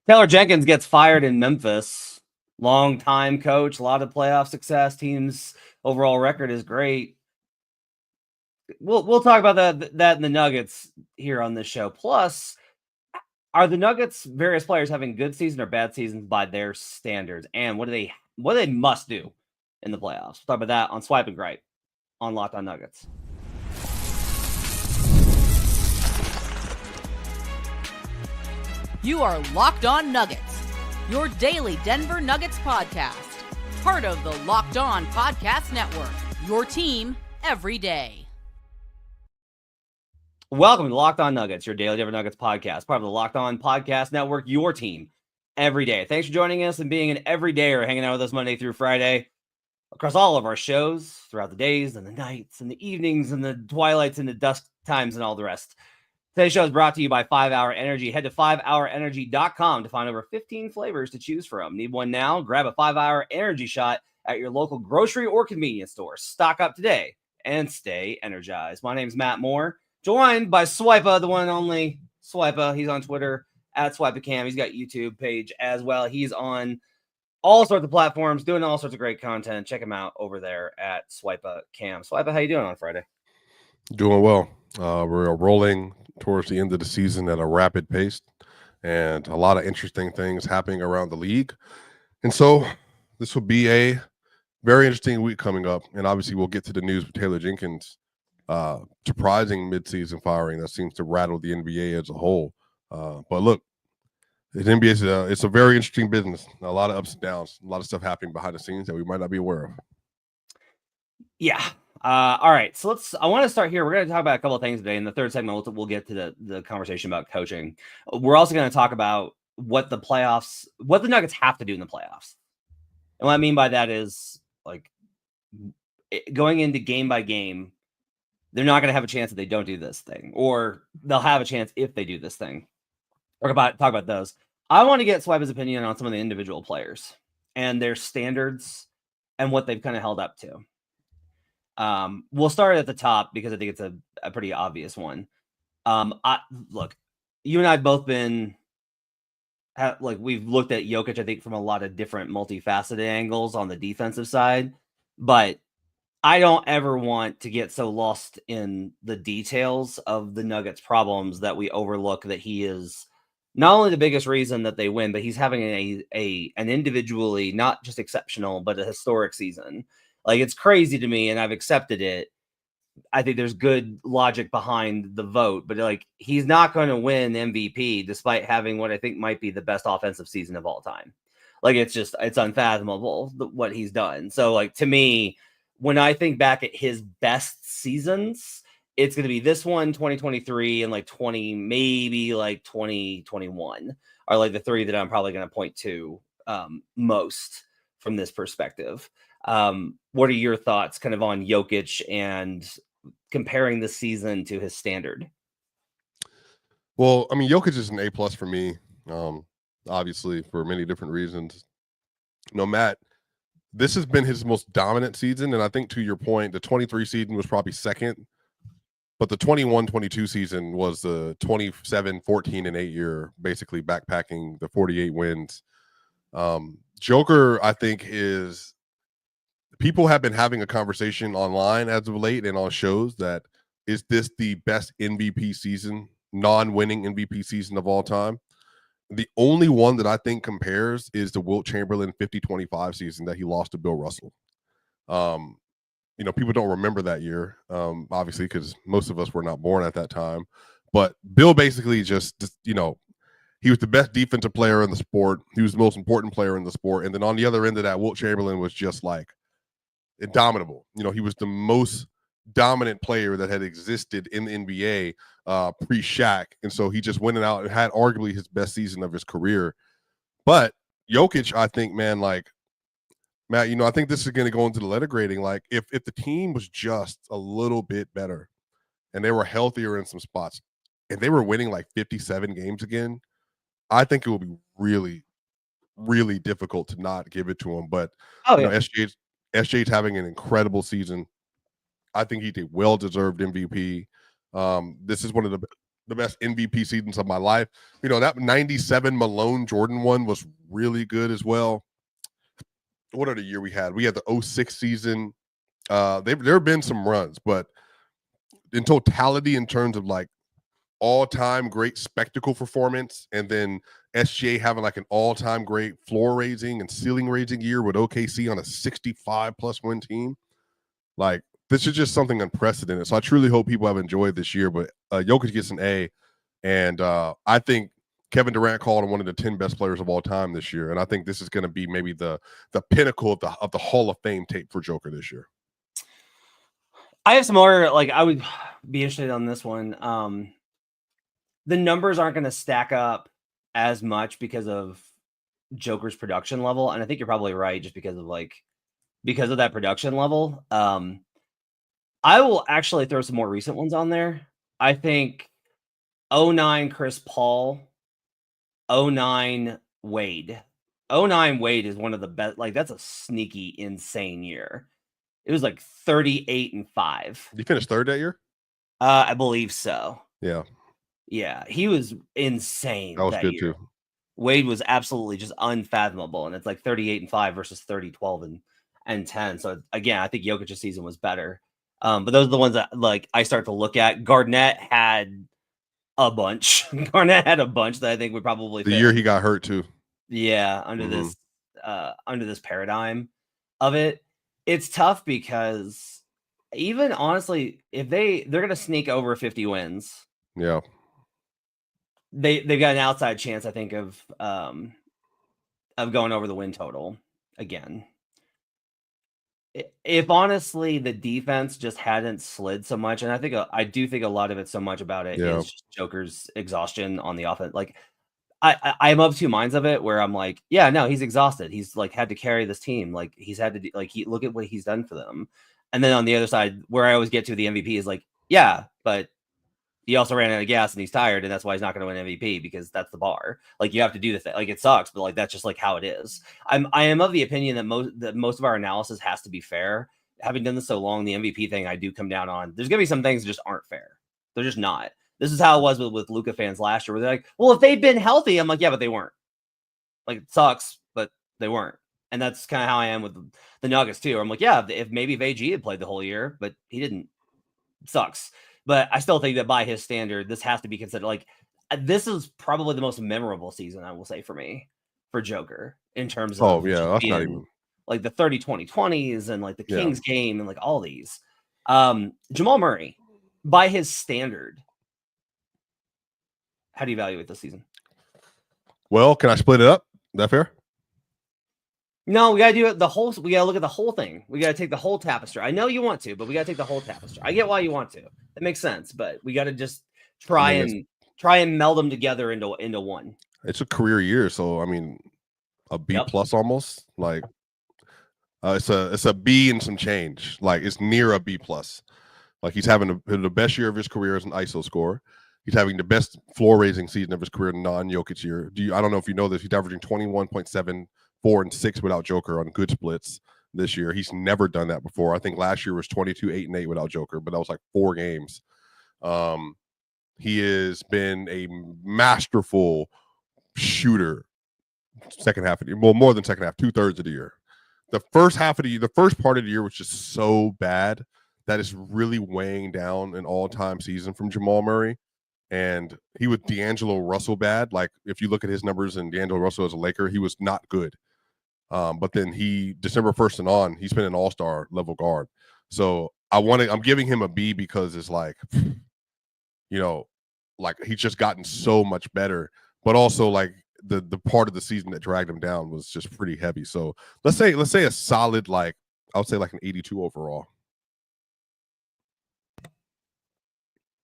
Taylor Jenkins gets fired in Memphis. Long-time coach, a lot of playoff success. Team's overall record is great. We'll talk about that in the Nuggets here on this show. Plus, are the Nuggets various players having good season or bad seasons by their standards? And what do they must do in the playoffs? We'll talk about that on Swipe and Gripe on Locked On Nuggets. You are Locked On Nuggets, your daily Denver Nuggets podcast. Part of the Locked On Podcast Network, your team every day. Welcome to Locked On Nuggets, your daily Denver Nuggets podcast. Part of the Locked On Podcast Network, your team every day. Thanks for joining us and being an everydayer, hanging out with us Monday through Friday across all of our shows throughout the days and the nights and the evenings and the twilights and the dusk times and all the rest. Today's show is brought to you by 5 Hour Energy. Head to 5hourenergy.com to find over 15 flavors to choose from. Need one now? Grab a 5 Hour Energy shot at your local grocery or convenience store. Stock up today and stay energized. My name's Matt Moore, joined by Swipa, the one and only Swipa. He's on Twitter at SwipaCam. He's got YouTube page as well. He's on all sorts of platforms, doing all sorts of great content. Check him out over there at SwipaCam. Swipa, how you doing on Friday? Doing well. We're rolling towards the end of the season at a rapid pace, and a lot of interesting things happening around the league. And so this will be a very interesting week coming up. And obviously we'll get to the news with Taylor Jenkins' surprising midseason firing that seems to rattle the NBA as a whole. But look, the NBA it's a very interesting business. A lot of ups and downs, a lot of stuff happening behind the scenes that we might not be aware of. Yeah. All right. So I want to start here. We're going to talk about a couple of things today. In the third segment, we'll get to the conversation about coaching. We're also going to talk about what the Nuggets have to do in the playoffs. And what I mean by that is, like, going into game by game, they're not going to have a chance if they don't do this thing, or they'll have a chance if they do this thing. We're going to talk about those. I want to get Swipa's opinion on some of the individual players and their standards and what they've kind of held up to. We'll start at the top because I think it's a pretty obvious one. Look, you and I have both we've looked at Jokic, I think, from a lot of different multifaceted angles on the defensive side, but I don't ever want to get so lost in the details of the Nuggets' problems that we overlook that he is not only the biggest reason that they win, but he's having an individually not just exceptional, but a historic season. Like, it's crazy to me, and I've accepted it. I think there's good logic behind the vote, but like, he's not going to win MVP despite having what I think might be the best offensive season of all time. Like, it's unfathomable what he's done. So, like, to me, when I think back at his best seasons, it's going to be this one, 2023, and like 2021 are like the three that I'm probably going to point to most from this perspective. What are your thoughts kind of on Jokic and comparing the season to his standard? Well, I mean, Jokic is an A+ for me, obviously, for many different reasons. Matt, this has been his most dominant season, and I think, to your point, the 23 season was probably second, but the 21-22 season was the 27-14-8 year, basically backpacking the 48 wins. Joker, I think, is... People have been having a conversation online as of late and on shows that, is this the best MVP season, non-winning MVP season of all time? The only one that I think compares is the Wilt Chamberlain 50-25 season that he lost to Bill Russell. People don't remember that year, obviously, because most of us were not born at that time. But Bill basically just he was the best defensive player in the sport. He was the most important player in the sport. And then on the other end of that, Wilt Chamberlain was just like indomitable. He was the most dominant player that had existed in the NBA pre-Shaq. And so he just went out and had arguably his best season of his career. But Jokic, I think, man, like, Matt, I think this is going to go into the letter grading. Like, if the team was just a little bit better and they were healthier in some spots and they were winning like 57 games again, I think it will be really, really difficult to not give it to him. But SJ's having an incredible season. I think he's a well-deserved MVP. This is one of the the best MVP seasons of my life. You know, that 97 Malone Jordan one was really good as well. What other year we had? We had the 06 season. There have been some runs, but in totality, in terms of like all-time great spectacle performance, and then SGA having like an all-time great floor raising and ceiling raising year with OKC on a 65+ win team. Like, this is just something unprecedented. So I truly hope people have enjoyed this year. But Jokic gets an A, and I think Kevin Durant called him one of the 10 best players of all time this year, and I think this is going to be maybe the pinnacle of the Hall of Fame tape for Joker this year. I have some more, like, I would be interested on this one. The numbers aren't going to stack up as much because of Joker's production level, and I think you're probably right, just because of that production level. I will actually throw some more recent ones on there. I think 09 Chris Paul, 09 Wade. 09 Wade is one of the best. Like, that's a sneaky, insane year. It was like 38-5. Did he finish third that year? I believe so. Yeah. Yeah, he was insane. That was good year. too. Wade was absolutely just unfathomable, and it's like 38-5 versus 30-12 and 10. So again, I think Jokic's season was better. But those are the ones that like I start to look at. Garnett had a bunch. Garnett had a bunch that I think would probably the year he got hurt too. Yeah, under this paradigm of it. It's tough because even honestly, if they're gonna sneak over 50 wins, yeah, they've got an outside chance, I think, of going over the win total again. If honestly the defense just hadn't slid so much, and I do think a lot of it so much about it is just Joker's exhaustion on the offense. Like I'm of two minds of it, where I'm like, yeah, no, he's exhausted. He's like had to carry this team. Like he's had to do, like look at what he's done for them. And then on the other side, where I always get to the MVP is like, yeah, but he also ran out of gas and he's tired, and that's why he's not going to win MVP, because that's the bar. Like you have to do the thing. Like it sucks, but like that's just like how it is. I am of the opinion that most of our analysis has to be fair. Having done this so long, the MVP thing I do come down on. There's gonna be some things that just aren't fair. They're just not. This is how it was with Luka fans last year, where they're like, well, if they'd been healthy, I'm like, yeah, but they weren't. Like it sucks, but they weren't. And that's kind of how I am with the Nuggets too. I'm like, yeah, if AG had played the whole year, but he didn't. It sucks. But I still think that by his standard, this has to be considered like this is probably the most memorable season, I will say, for me, for Joker, in terms of that's not even like the 30-20-20s and like the Kings game and like all these. Jamal Murray, by his standard, how do you evaluate this season? Well, can I split it up? Is that fair? No, we gotta do it the whole. We gotta look at the whole thing. We gotta take the whole tapestry. I know you want to, but we gotta take the whole tapestry. I get why you want to. That makes sense, but we gotta just try and meld them together into one. It's a career year, so I mean, a B plus almost. Like it's a B and some change. Like it's near a B plus. Like he's having the best year of his career as an ISO scorer. He's having the best floor raising season of his career non-Jokic year. I don't know if you know this. He's averaging 21.7, 4 and 6 without Joker on good splits this year. He's never done that before. I think last year was 22, 8 and 8 without Joker, but that was like 4 games. He has been a masterful shooter second half of the year. Well, more than second half, 2/3 of the year. The first half of the first part of the year was just so bad that is really weighing down an all-time season from Jamal Murray. And he was D'Angelo Russell bad. Like if you look at his numbers and D'Angelo Russell as a Laker, he was not good. But then December 1st and on, he's been an all-star level guard. So I'm giving him a B because it's like, you know, like he's just gotten so much better, but also like the part of the season that dragged him down was just pretty heavy. So let's say a solid, like I would say like an 82 overall.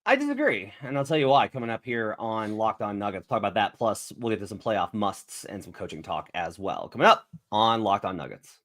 I disagree, and I'll tell you why. Coming up here on Locked On Nuggets, talk about that. Plus, we'll get to some playoff musts and some coaching talk as well. Coming up on Locked On Nuggets.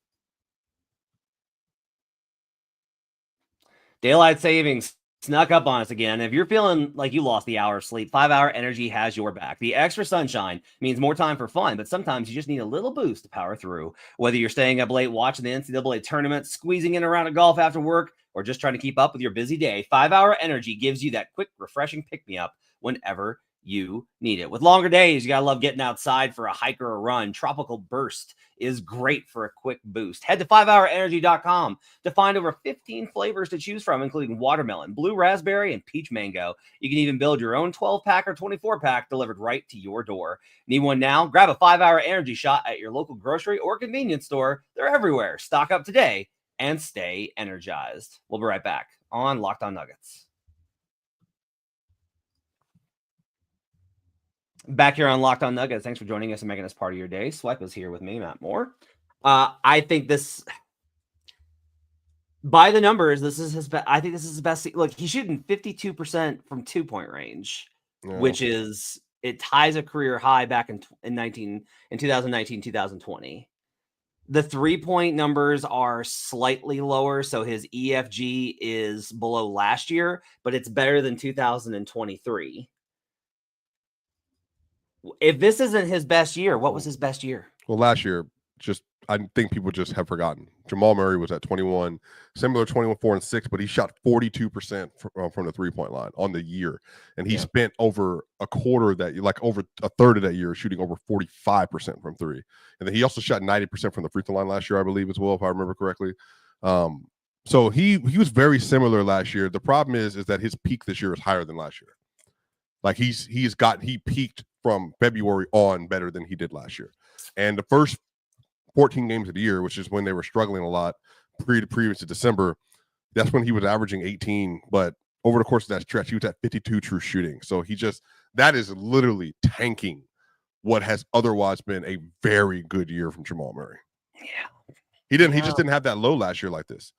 Daylight savings Snuck up on us again. If you're feeling like you lost the hour of sleep, 5 Hour Energy has your back. The extra sunshine means more time for fun, but sometimes you just need a little boost to power through. Whether you're staying up late watching the NCAA tournament, squeezing in a round of golf after work, or just trying to keep up with your busy day, 5 Hour Energy gives you that quick, refreshing pick-me-up whenever you need it. With longer days, you gotta love getting outside for a hike or a run. Tropical Burst is great for a quick boost. Head to 5hourenergy.com to find over 15 flavors to choose from, including watermelon, blue raspberry, and peach mango. You can even build your own 12-pack or 24-pack delivered right to your door. Need one now? Grab a 5 Hour Energy shot at your local grocery or convenience store. They're everywhere. Stock up today and stay energized. We'll be right back on Locked On Nuggets. Back here on Locked On Nuggets. Thanks for joining us and making us part of your day. Swipe is here with me, Matt Moore. I think this, by the numbers, this is his best. I think this is his best. Look, he's shooting 52% from 2-point range, which is, it ties a career high back in 2019, 2020. The 3-point numbers are slightly lower, so his EFG is below last year, but it's better than 2023. If this isn't his best year, what was his best year? Well, last year, I think people just have forgotten. Jamal Murray was at 21, similar 21, 4, and 6, but he shot 42% from the 3-point line on the year. And he spent over a quarter of that, like over a third of that year, shooting over 45% from 3. And then he also shot 90% from the free throw line last year, I believe, as well, if I remember correctly. So he was very similar last year. The problem is that his peak this year is higher than last year. Like he peaked from February on better than he did last year. And the first 14 games of the year, which is when they were struggling a lot previous to December, that's when he was averaging 18. But over the course of that stretch, he was at 52 true shooting. So that is literally tanking what has otherwise been a very good year from Jamal Murray. Yeah. He just didn't have that low last year like this.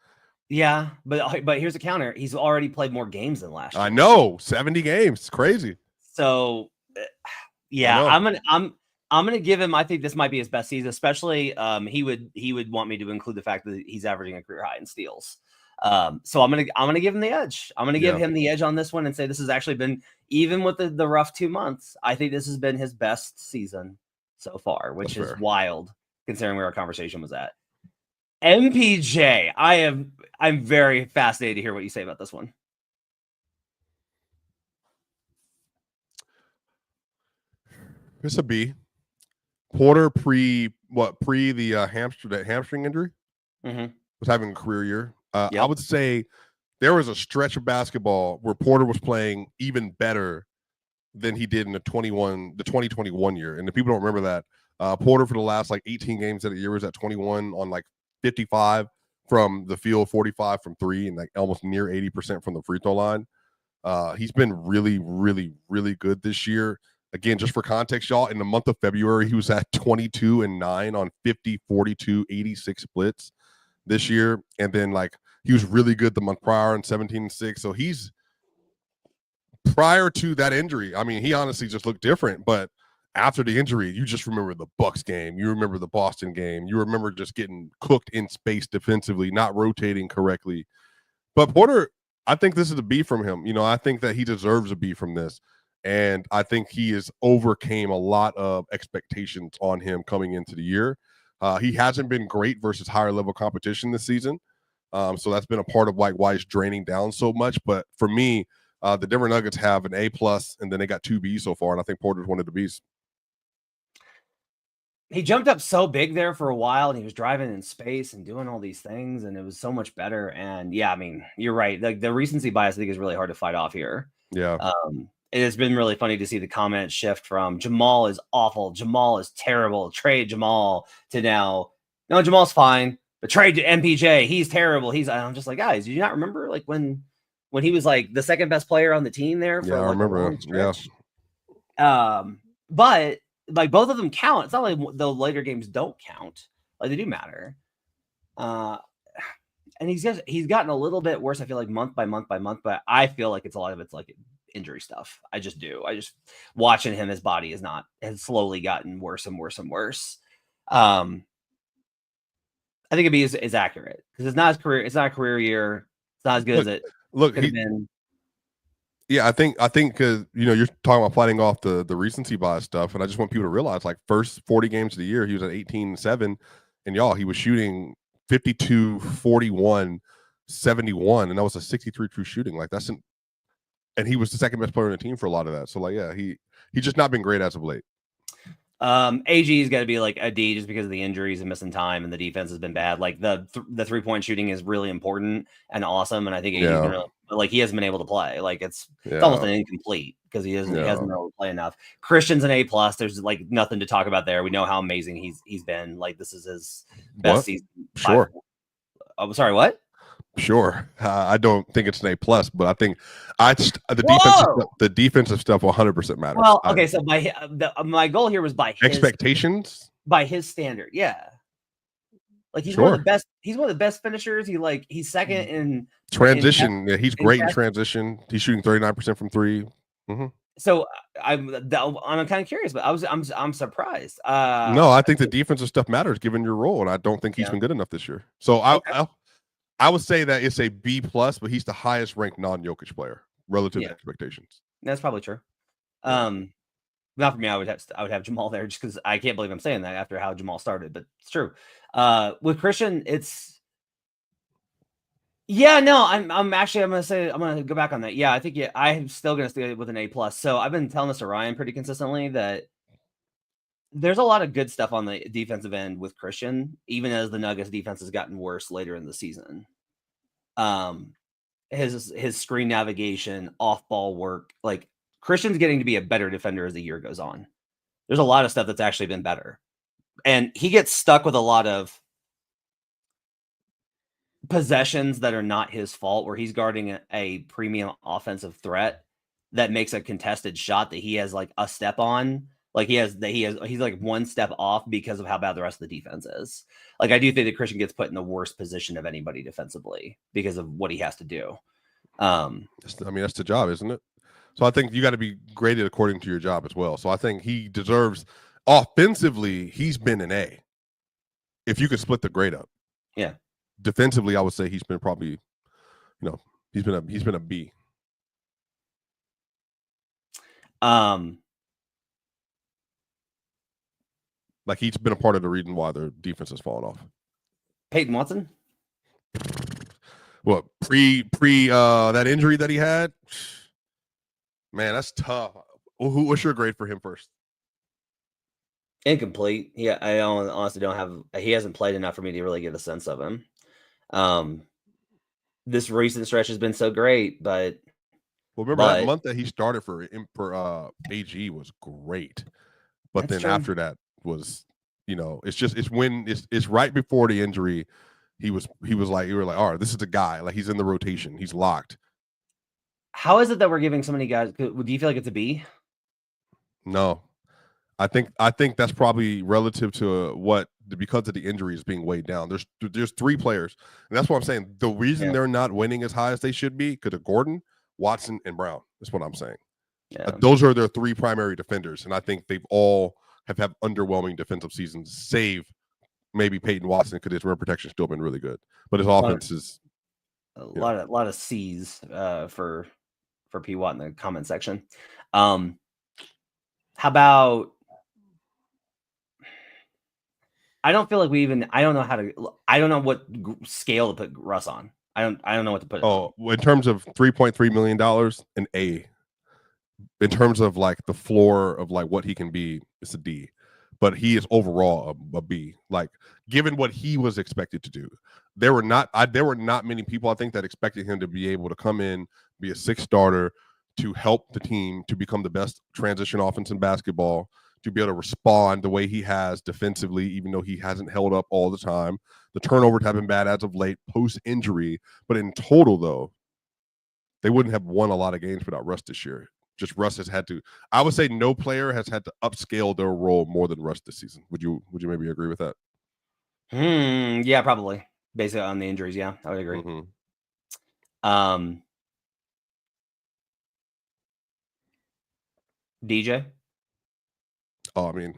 Yeah, but here's a counter. He's already played more games than last year. I know, 70 games. It's crazy. So, yeah, I'm gonna give him. I think this might be his best season, especially. He would want me to include the fact that he's averaging a career high in steals. So I'm gonna give him the edge. I'm gonna give him the edge on this one and say this has actually been, even with the rough 2 months, I think this has been his best season so far, which is wild considering where our conversation was at. MPJ, I'm very fascinated to hear what you say about this one. It's a B. Porter pre the hamstring injury was having a career year. I would say there was a stretch of basketball where Porter was playing even better than he did in the 2021 year. And the people don't remember that. Porter for the last like 18 games of the year was at 21 on like 55 from the field, 45 from 3, and like almost near 80% from the free throw line. He's been really, really, really good this year. Again, just for context, y'all, in the month of February, he was at 22 and 9 on 50, 42, 86 splits this year. And then like he was really good the month prior on 17 and 6. So he's, prior to that injury, I mean, he honestly just looked different, but after the injury, you just remember the Bucks game. You remember the Boston game. You remember just getting cooked in space defensively, not rotating correctly. But Porter, I think this is a B from him. You know, I think that he deserves a B from this. And I think he has overcame a lot of expectations on him coming into the year. He hasn't been great versus higher level competition this season. So that's been a part of like why he's draining down so much. But for me, the Denver Nuggets have an A+, and then they got 2 Bs so far. And I think Porter's one of the Bs. He jumped up so big there for a while, and he was driving in space and doing all these things, and it was so much better. And yeah, I mean, you're right. The recency bias, I think, is really hard to fight off here. Yeah. It has been really funny to see the comment shift from Jamal is awful, Jamal is terrible, trade Jamal, to now, no, Jamal's fine, but trade to MPJ, he's terrible. I'm just like, guys, do you not remember like when he was like the second best player on the team there? For, yeah, I remember. Yeah. But like both of them count. It's not like the later games don't count. Like they do matter. And he's gotten a little bit worse, I feel like, month by month by month, but I feel like a lot of it's like injury stuff. I just watching him, his body has slowly gotten worse and worse and worse. I think a B is accurate because it's not a career year. It's not as good as it could have been. Yeah, I think because you're talking about fighting off the recency bias stuff, and I just want people to realize, like, first 40 games of the year, he was at 18-7, and he was shooting 52, 41, 71, and that was a 63 true shooting. Like, and he was the second best player on the team for a lot of that. So, like, yeah, he's just not been great as of late. AG's got to be like a D just because of the injuries and missing time, and the defense has been bad. Like the 3-point shooting is really important and awesome, and I think AG's been really, like, he hasn't been able to play. Like it's almost an incomplete because he hasn't been able to play enough. Christian's an A+. There's like nothing to talk about there. We know how amazing he's been. Like this is his best season. Sure. I'm sorry. What? Sure. I don't think it's an A+, but I think the defensive stuff 100% matters. Well, okay, so my goal here was by his expectations, by his standard, yeah. Like he's one of the best. He's one of the best finishers. He's second in transition. He's great in transition. He's shooting 39% from three. Mm-hmm. So I'm kind of curious, but I'm surprised. No, I think the defensive stuff matters given your role, and I don't think he's been good enough this year. So I would say that it's a B+, but he's the highest ranked non-Jokic player relative to expectations. That's probably true. Not for me. I would have Jamal there just because I can't believe I'm saying that after how Jamal started, but it's true. With Christian, I'm gonna go back on that. Yeah, I think I'm still gonna stay with an A+. So I've been telling this to Ryan pretty consistently that there's a lot of good stuff on the defensive end with Christian, even as the Nuggets defense has gotten worse later in the season. His screen navigation, off-ball work, like Christian's getting to be a better defender as the year goes on. There's a lot of stuff that's actually been better. And he gets stuck with a lot of possessions that are not his fault, where he's guarding a premium offensive threat that makes a contested shot that he has like a step on. Like he's like one step off because of how bad the rest of the defense is. Like I do think that Christian gets put in the worst position of anybody defensively because of what he has to do. That's the job, isn't it? So I think you got to be graded according to your job as well. So I think he deserves offensively. He's been an A. If you could split the grade up, yeah. Defensively, I would say he's been probably, he's been a B. Like he's been a part of the reason why their defense has fallen off. Peyton Watson? Well, pre that injury that he had, man, that's tough. What's your grade for him first? Incomplete. Yeah, I honestly don't have. He hasn't played enough for me to really get a sense of him. This recent stretch has been so great, but remember that month that he started for AG was great, but then after that was, it's right before the injury. He was like, you were like, all right, this is the guy. Like he's in the rotation. He's locked. How is it that we're giving so many guys? Do you feel like it's a B? No, I think that's probably relative to because of the injuries being weighed down. There's three players, and that's what I'm saying. The reason they're not winning as high as they should be because of Gordon, Watson, and Brown. That's what I'm saying. Yeah. Those are their three primary defenders, and I think they've all have had underwhelming defensive seasons, save maybe Peyton Watson because his rim protection still been really good, but his offense is a lot of C's for P Watt in the comment section. How about? I don't feel like I don't know what scale to put Russ on. I don't know what to put. Well, in terms of $3.3 million, an A. In terms of like the floor of like what he can be, it's a D. But he is overall a B. Like given what he was expected to do, there were not many people I think that expected him to be able to come in, be a sixth starter, to help the team to become the best transition offense in basketball, to be able to respond the way he has defensively, even though he hasn't held up all the time. The turnovers have been bad as of late, post-injury. But in total, though, they wouldn't have won a lot of games without Russ this year. Just Russ has had to. I would say no player has had to upscale their role more than Russ this season. Would you maybe agree with that? Yeah, probably. Based on the injuries, yeah, I would agree. Mm-hmm. DJ? Oh, I mean,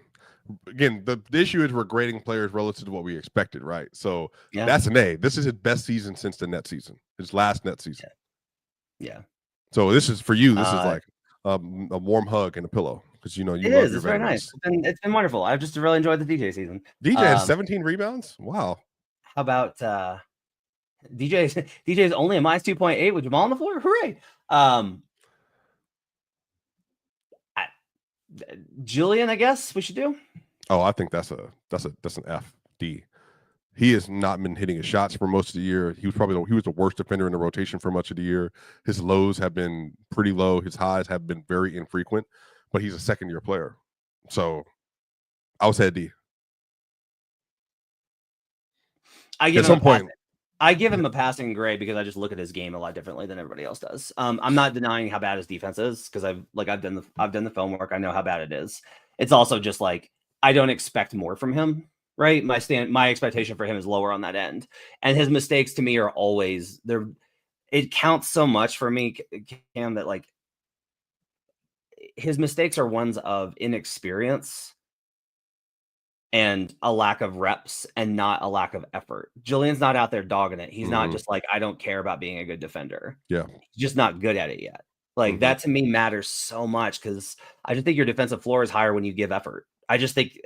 again, the issue is we're grading players relative to what we expected, right? So that's an A. This is his best season since the net season, his last net season. Yeah. So this is for you. This is Uh, like a warm hug and a pillow because you It love is. your It's very nice. veterans. It's been wonderful. I've just really enjoyed the DJ season. DJ has 17 rebounds. Wow. How about DJ's only a minus 2.8 with Jamal on the floor? Hooray! Julian, I guess we should do. Oh, I think that's an FD. He has not been hitting his shots for most of the year. He was the worst defender in the rotation for much of the year. His lows have been pretty low. His highs have been very infrequent, but he's a second-year player. So I would say a D. I give him a passing grade because I just look at his game a lot differently than everybody else does. I'm not denying how bad his defense is because I've done the film work. I know how bad it is. It's also just like I don't expect more from him. Right, my expectation for him is lower on that end, and his mistakes to me are always there. It counts so much for me, Cam, that like his mistakes are ones of inexperience and a lack of reps and not a lack of effort. Julian's not out there dogging it. He's not just like, I don't care about being a good defender. Yeah, he's just not good at it yet. Like that to me matters so much because I just think your defensive floor is higher when you give effort. I just think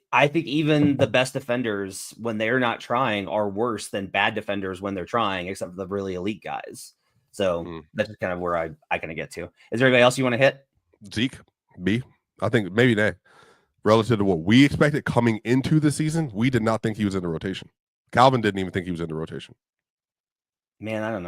I think even the best defenders, when they're not trying, are worse than bad defenders when they're trying, except for the really elite guys. So that's just kind of where I kind of get to. Is there anybody else you want to hit? Zeke, B. I think maybe an A. Relative to what we expected coming into the season, we did not think he was in the rotation. Calvin didn't even think he was in the rotation. Man, I don't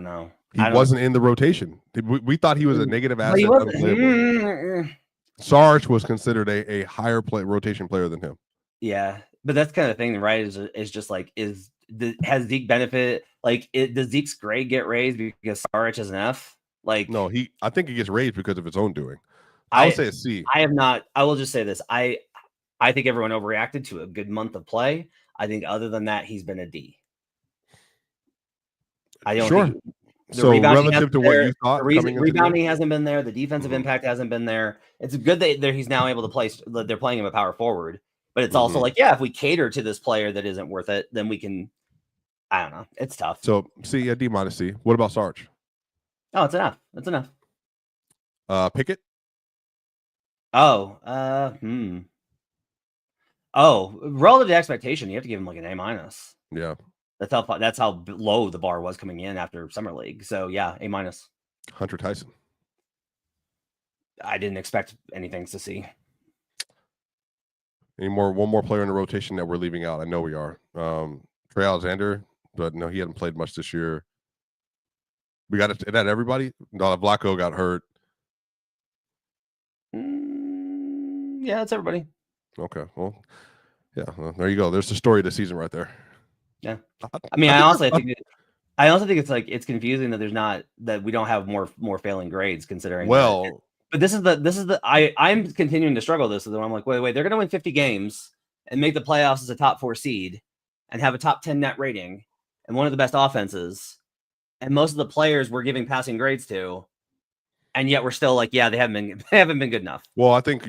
know. He wasn't in the rotation. We thought he was a negative asset. Sarge was considered a higher rotation player than him. Yeah, but that's kind of the thing, right? Is just like has Zeke benefit? Like, does Zeke's grade get raised because Sarge is an F? Like, no, I think it gets raised because of its own doing. I would say a C. I have not. I will just say this. I think everyone overreacted to a good month of play. I think other than that, he's been a D. I don't think. So relative to what you thought, rebounding hasn't been there. The defensive impact hasn't been there. It's good that he's now able to play. They're playing him a power forward, but it's also like, yeah, if we cater to this player that isn't worth it, then we can. I don't know. It's tough. So C, a D minus C. What about Sarge? Oh, it's enough. That's enough. Pickett. Oh, Oh, relative to expectation, you have to give him like an A minus. Yeah. That's how low the bar was coming in after summer league. So yeah, A minus. Hunter Tyson. I didn't expect anything to see. One more player in the rotation that we're leaving out. I know we are. Trey Alexander, but no, he hadn't played much this year. We got it. Is that everybody? No, Vlaco got hurt. Yeah, that's everybody. Okay. Well, yeah. Well, there you go. There's the story of the season right there. Yeah. I mean, I also think it's like it's confusing that we don't have more failing grades considering. Well, but this is the I'm continuing to struggle this. I'm like, wait, they're going to win 50 games and make the playoffs as a top 4 seed and have a top 10 net rating and one of the best offenses. And most of the players we're giving passing grades to, and yet we're still like, yeah, they haven't been good enough. Well, I think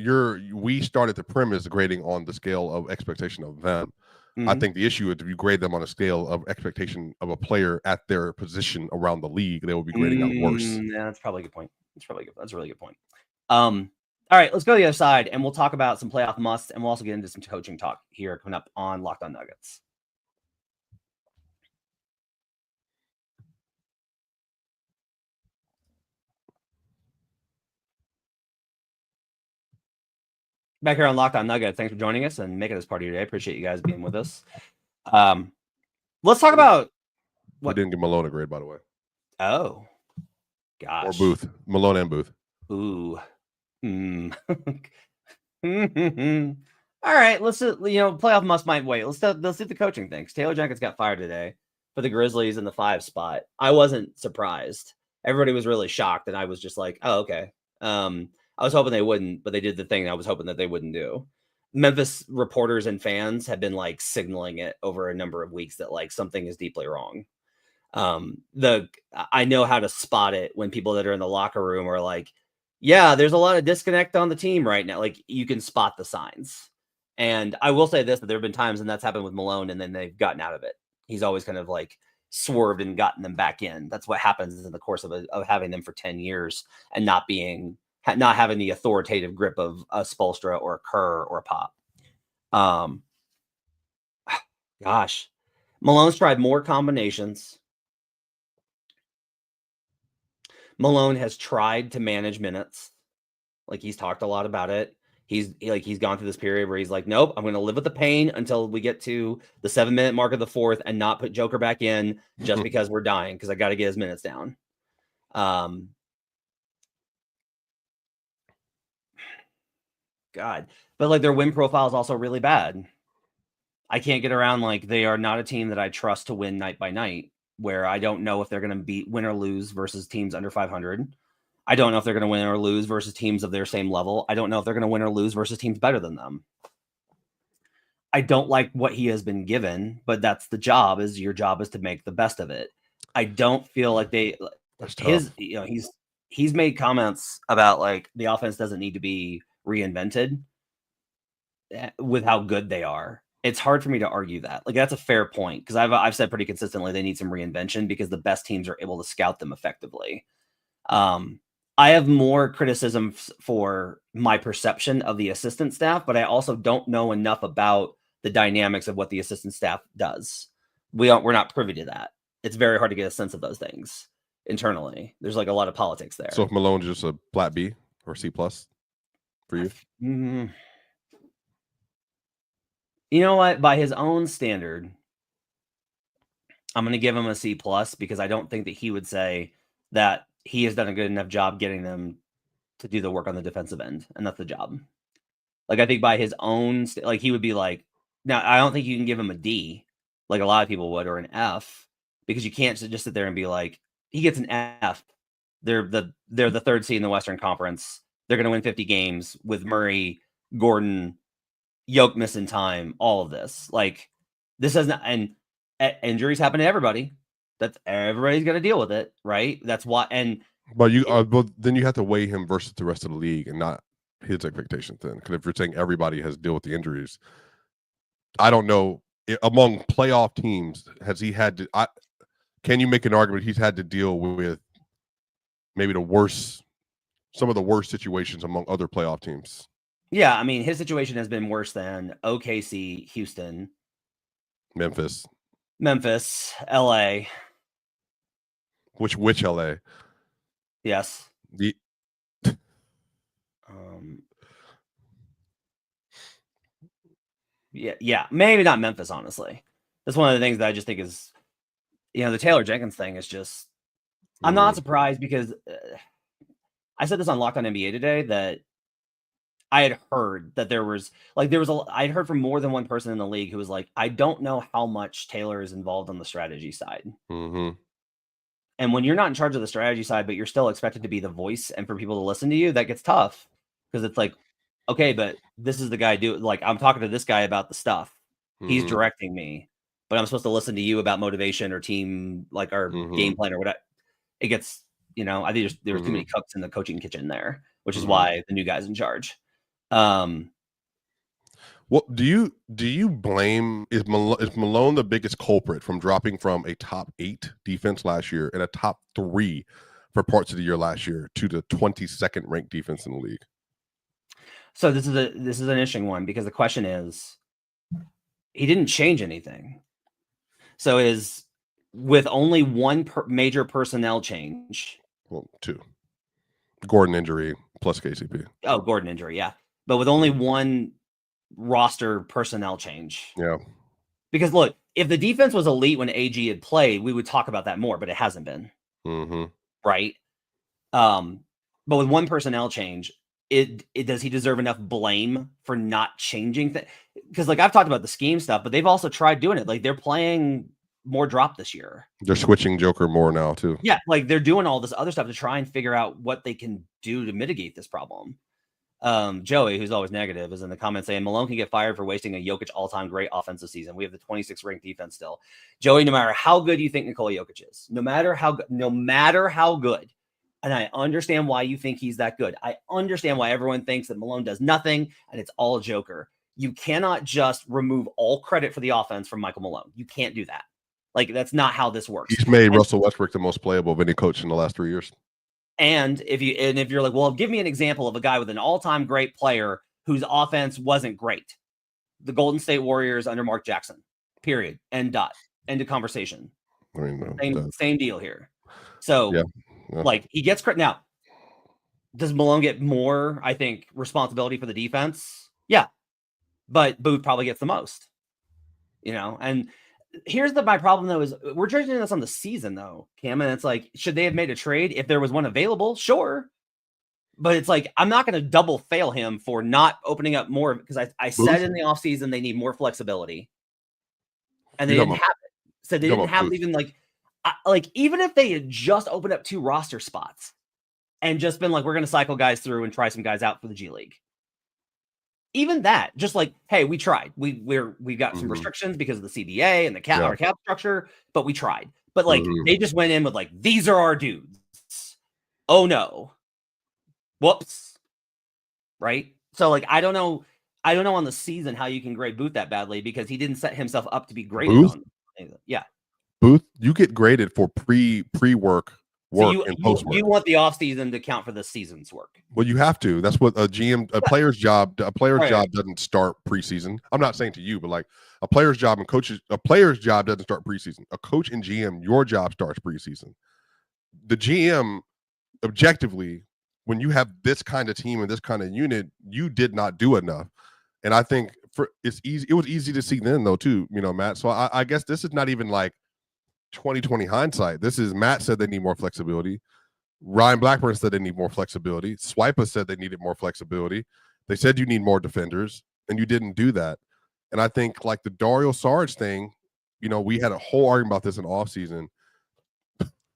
we started the premise grading on the scale of expectation of them. I think the issue is if you grade them on a scale of expectation of a player at their position around the league, they will be grading out worse. Yeah, that's probably a good point. That's a really good point. All right, let's go to the other side, and we'll talk about some playoff musts, and we'll also get into some coaching talk here coming up on Locked On Nuggets. Back here on Locked On Nuggets. Thanks for joining us and making this part of your day. Appreciate you guys being with us. Let's talk about what. We didn't give Malone a grade, by the way. Oh, gosh. Or Booth. Malone and Booth. Ooh. All right. Let's playoff must might wait. Let's see the coaching things. Taylor Jenkins got fired today for the Grizzlies in the 5 spot. I wasn't surprised. Everybody was really shocked, and I was just like, oh, okay. I was hoping they wouldn't, but they did the thing I was hoping that they wouldn't do. Memphis reporters and fans have been like signaling it over a number of weeks that like something is deeply wrong. I know how to spot it when people that are in the locker room are like, yeah, there's a lot of disconnect on the team right now. Like you can spot the signs. And I will say this, that there have been times, and that's happened with Malone, and then they've gotten out of it. He's always kind of like swerved and gotten them back in. That's what happens in the course of having them for 10 years and not having the authoritative grip of a Spoelstra or a Kerr or a Pop. Gosh, Malone's tried more combinations. Malone has tried to manage minutes. Like, he's talked a lot about it. He's gone through this period where he's like, nope, I'm going to live with the pain until we get to the 7-minute mark of the fourth and not put Joker back in just because we're dying, because I got to get his minutes down. God, but like their win profile is also really bad. I can't get around, like, they are not a team that I trust to win night by night, where I don't know if they're going to win or lose versus teams under 500. I don't know if they're going to win or lose versus teams of their same level. I don't know if they're going to win or lose versus teams better than them. I don't like what he has been given, but that's the job. Your job is to make the best of it. I don't feel like he's made comments about, like, the offense doesn't need to be reinvented with how good they are. It's hard for me to argue that. Like, that's a fair point, because I've said pretty consistently they need some reinvention because the best teams are able to scout them effectively. I have more criticism for my perception of the assistant staff, but I also don't know enough about the dynamics of what the assistant staff does. We're not privy to that. It's very hard to get a sense of those things internally. There's like a lot of politics there. So if Malone's just a flat B or C+ for you? You know what? By his own standard, I'm going to give him a C+, because I don't think that he would say that he has done a good enough job getting them to do the work on the defensive end, and that's the job. Like, I think by his own, like, he would be like, now, I don't think you can give him a D, like a lot of people would, or an F, because you can't just sit there and be like, he gets an F. They're the third seed in the Western Conference. They're going to win 50 games with Murray, Gordon, Yoke missing time, all of this. Like, this has not, and injuries happen to everybody. Everybody's going to deal with it, right? That's why. But then you have to weigh him versus the rest of the league and not his expectations. Then, because if you're saying everybody has to deal with the injuries, I don't know, among playoff teams, has he had to? Can you make an argument he's had to deal with maybe some of the worst situations among other playoff teams? Yeah, I mean, his situation has been worse than OKC, Houston, Memphis, LA. Which LA? Yes. Yeah, maybe not Memphis, honestly. That's one of the things that I just think is, the Taylor Jenkins thing is just, I'm not surprised, because I said this on Locked On NBA today, that I had heard that I'd heard from more than one person in the league who was like, I don't know how much Taylor is involved on the strategy side. Mm-hmm. And when you're not in charge of the strategy side, but you're still expected to be the voice and for people to listen to you, that gets tough, because it's like, okay, but this is the guy I'm talking to this guy about the stuff. He's directing me, but I'm supposed to listen to you about motivation or team, like our game plan or whatever. It gets, I think there's too many cooks in the coaching kitchen there, which is why the new guy's in charge. Well, do you blame, is Malone the biggest culprit from dropping from a top 8 defense last year and a top 3 for parts of the year last year to the 22nd ranked defense in the league? So this is an interesting one, because the question is, he didn't change anything. So with only one major personnel change. Well, 2. Gordon injury plus KCP. Oh, Gordon injury, yeah. But with only one roster personnel change. Yeah. Because look, if the defense was elite when AG had played, we would talk about that more, but it hasn't been. Mm-hmm. Right? But with one personnel change, does he deserve enough blame for not changing things? Because, like, I've talked about the scheme stuff, but they've also tried doing it. Like, they're playing more drop this year. They're switching Joker more now too. Yeah, like, they're doing all this other stuff to try and figure out what they can do to mitigate this problem. Joey, who's always negative, is in the comments saying Malone can get fired for wasting a Jokic all-time great offensive season. We have the 26th ranked defense still. Joey, no matter how good you think Nikola Jokic is, no matter how good, and I understand why you think he's that good. I understand why everyone thinks that Malone does nothing and it's all Joker. You cannot just remove all credit for the offense from Michael Malone. You can't do that. Like, that's not how this works. He's made Russell Westbrook the most playable of any coach in the last 3 years. And if you're like, well, give me an example of a guy with an all-time great player whose offense wasn't great. The Golden State Warriors under Mark Jackson. Period. End of conversation. I mean, Same deal here. So, yeah. like, he gets credit. Now, does Malone get more, I think, responsibility for the defense? Yeah. But Booth probably gets the most. And here's my problem, though, is we're judging this on the season, though, Cam, and it's like, should they have made a trade if there was one available? Sure. But it's like, I'm not going to double fail him for not opening up more, because I said in the offseason they need more flexibility. And they didn't have it. So they didn't have even even if they had just opened up 2 roster spots and just been like, we're going to cycle guys through and try some guys out for the G League. Even that, just like, hey, we tried. We got some restrictions because of the CBA and the our cap structure, but we tried. But like, they just went in with like, these are our dudes. Oh no. Whoops. Right? So like, I don't know on the season how you can grade Booth that badly, because he didn't set himself up to be graded on. Yeah. Booth, you get graded for pre-work and post-work. You want the offseason to count for the season's work. Well, you have to. That's what a player's job doesn't start preseason. I'm not saying to you, but like a player's job doesn't start preseason. A coach and GM, your job starts preseason. The GM, objectively, when you have this kind of team and this kind of unit, you did not do enough. And I think it was easy to see then, though, too, Matt. So I guess this is not even like 2020 hindsight. This is Matt said they need more flexibility. Ryan Blackburn said they need more flexibility. Swipa said they needed more flexibility. They said you need more defenders, and you didn't do that. And I think like the Dario Saric thing, we had a whole argument about this in offseason.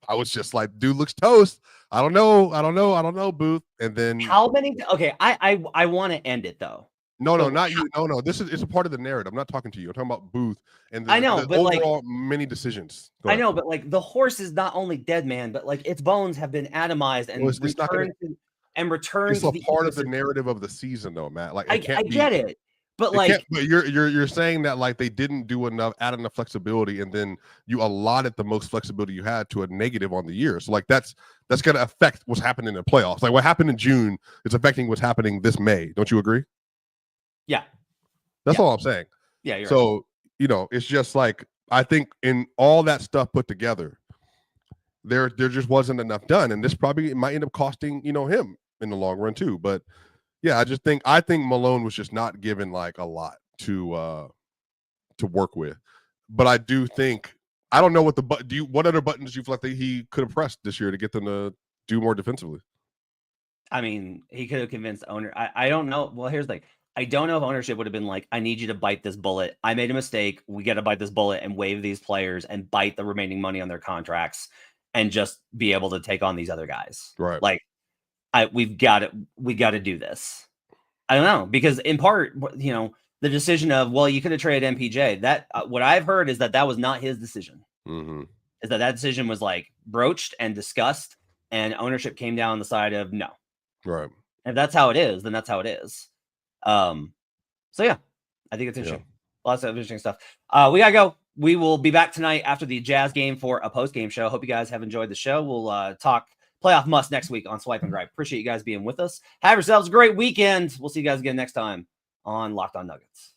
I was just like, dude looks toast. I don't know, Booth. And then how many? Okay, I want to end it though. No, not you. No. It's a part of the narrative. I'm not talking to you. I'm talking about Booth and I know, the but overall many decisions. I know, but like the horse is not only dead, man, but like its bones have been atomized and returned. It's a part of the narrative of the season, though, Matt. Like I get it, but like, but you're saying that like they didn't do enough, add enough flexibility, and then you allotted the most flexibility you had to a negative on the year. So like that's going to affect what's happening in the playoffs. Like what happened in June is affecting what's happening this May. Don't you agree? Yeah, that's all I'm saying. Yeah, you're so right. It's just like I think in all that stuff put together, there just wasn't enough done, and this probably might end up costing him in the long run too. But yeah, I think Malone was just not given like a lot to work with. But I do think I don't know what what other buttons do you feel like he could have pressed this year to get them to do more defensively? I mean, he could have convinced owner. I don't know. Well, here's the thing. I don't know if ownership would have been like, I need you to bite this bullet. I made a mistake. We got to bite this bullet and waive these players and bite the remaining money on their contracts and just be able to take on these other guys. Right. Like, we got to do this. I don't know, because in part, the decision of, well, you could have traded MPJ. That what I've heard is that was not his decision. Mm-hmm. Is that decision was like broached and discussed, and ownership came down on the side of no. Right. If that's how it is, then that's how it is. So yeah, I think it's interesting. Yeah. Lots of interesting stuff. We gotta go. We will be back tonight after the Jazz game for a post-game show. Hope you guys have enjoyed the show. We'll talk playoff must next week on Swipe and Gripe. Appreciate you guys being with us. Have yourselves a great weekend. We'll see you guys again next time on Locked On Nuggets.